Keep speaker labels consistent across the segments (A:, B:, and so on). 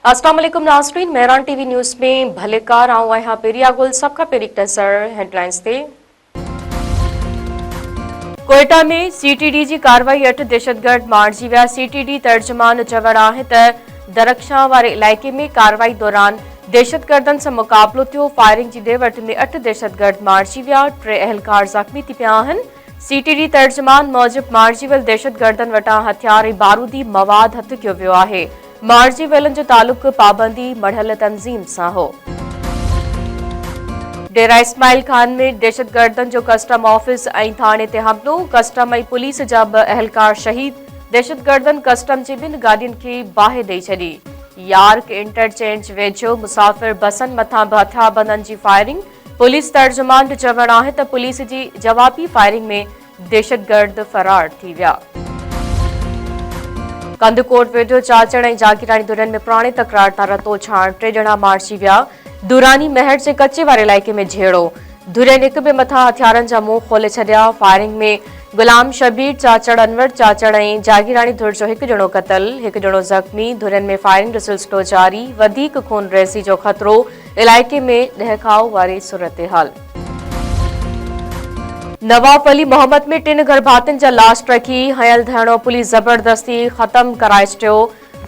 A: अस्सलाम वालेकुम नाज़रीन, मेहरान टीवी न्यूज़ में भलेकार आऊं आहियां पेरिया गुल सबका पेरिक नज़र हेडलाइंस ते। कोयटा में सीटीडी जी कार्रवाई 8 दहशतगर्द मारिजी विया। सीटीडी तर्जुमान चवण आहे त दरख्शां वारे इलाइक़े में कार्रवाई दौरान दहशतगर्दनि सां मुक़ाबिलो थियो। फायरिंग जी ॾे-वठ में 8 दहशतगर्द मारिजी विया। 3 अहलकार ज़ख़्मी थी पिया आहिनि। सीटीडी तर्जुमान मूजिब मारिजी वियल दहशतगर्दनि वटां हथियार ऐं बारूदी मवाद हथ कयो वियो आहे। मारिजी वियलनि जो तालुक़ पाबंदी मढ़ियल तंज़ीम सां हो। डेरा इस्माइल खान में दहशतगर्दनि जो कस्टम ऑफिस ऐं थाणे ते हमलो। कस्टम ऐं पुलिस जा 2 अहलकार शहीद। दहशतगर्दनि कस्टम जी 2 गाॾियुनि खे बाहि ॾेई छॾी। यार्क इंटरचेंज वेझो मुसाफ़िर बसनि मथां बि हथियारबंदनि जी फायरिंग। पुलिस तर्जुमान जो चवणु आहे त पुलिस जी जवाबी फायरिंग में दहशतगर्द फरार थी विया। कंदकोट वेझो चाचड़ ऐं जागीरानी दुरनि में पुराणे तकरार तां रतो छाण। 3 ॼणा मारिजी विया। दुरानी महर जे कचे वारे इलाइक़े में झेड़ो। धुरियनि हिक ॿिए मथां हथियारनि जा मुंह खोले छॾिया। फायरिंग में गुलाम शबीर चाचड़, अनवर चाचड़ ऐं जागीरानी धुर जो 1 ॼणो क़तल, 1 ॼणो ज़ख़्मी। धुरियनि में फायरिंग जो सिलसिलो जारी। वधीक खून रहिसी जो ख़तरो। इलाइक़े में दहकाउ वारी सूरत-हाल। नवाब अली मोहम्मद में 3 गर्भातियुनि जा लाश रखी हयल धरणो पुलिस ज़बरदस्ती ख़त्म कराए छॾियो।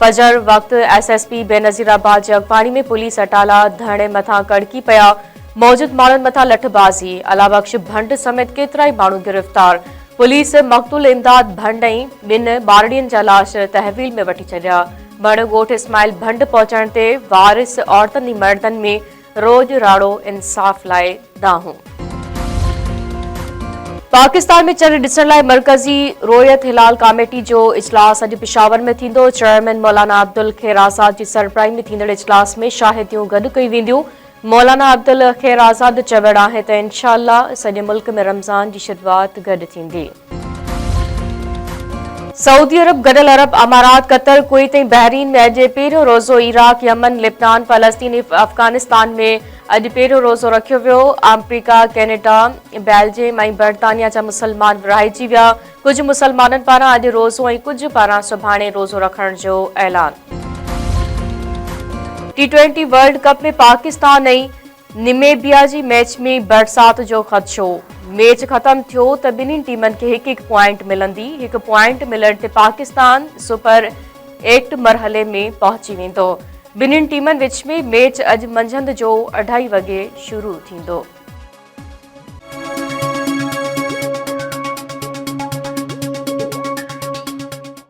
A: फजर वक़्त एसएसपी बेनज़ीराबाद जी अॻवानी में पुलिस अटाला धरणे मथां कड़की पिया। मौजूद माण्हुनि मथां लठबाज़ी। अलाबख्श भंड समेत केतिरा ई माण्हू गिरफ़्तार। पुलिस मक़तूल इमदाद भंड ऐं 2 ॿारड़ियुनि जा लाश तहवील में वठी छॾिया। बण ॻोठ इस्माइल भंड पहुचण ते वारिस औरतनि ऐं मर्दनि में रोज राड़ो इंसाफ़ लाइ दाहूं। पाकिस्तान में चंड ॾिसण लाइ मरकज़ी रोयत हिलाल कमेटी जो इजलास अॼु पेशावर में थींदो। चेयरमैन मौलाना अब्दुल खैर आज़ाद जी सरबराही में थींदड़ इजलास में शाहिदियूं गॾु कयूं वेंदियूं। मौलाना अब्दुल खैर आज़ाद चवणु आहे त इंशाअल्लाह सॼे मुल्क में रमज़ान जी शुरूआत गॾु थींदी। सऊदी अरब, गॾियल अरब अमारात, कतर, कुवैत ऐं बहरीन में अॼु पहिरियों रोज़ो इराक, यमन, लिबनान, फ़लस्तीन ऐं अफ़गानिस्तान में अॼु पहिरियों रोज़ो रखियो वियो। अमरीका, कैनेडा, बेल्जियम ऐं बर्तानिया जा मुसलमान विरहाइजी विया। कुझु मुसलमाननि पारां अॼु रोज़ो ऐं कुझु पारां सुभाणे रोज़ो रखण जो ऐलान। T20 वर्ल्ड कप में पाकिस्तान ऐं निमेबिया जी मैच में बरसात जो ख़दशो। मैच ख़त्म थियो त ॿिन्हिनि टीमनि खे 1-1 पॉइंट मिलंदी। 1 पॉइंट मिलण ते पाकिस्तान सुपर 8 मरहले में पहुची वेंदो। ॿिन्हिनि टीमनि विच में मैच अॼु मंझंदि जो 2:30 वॻे शुरू थींदो।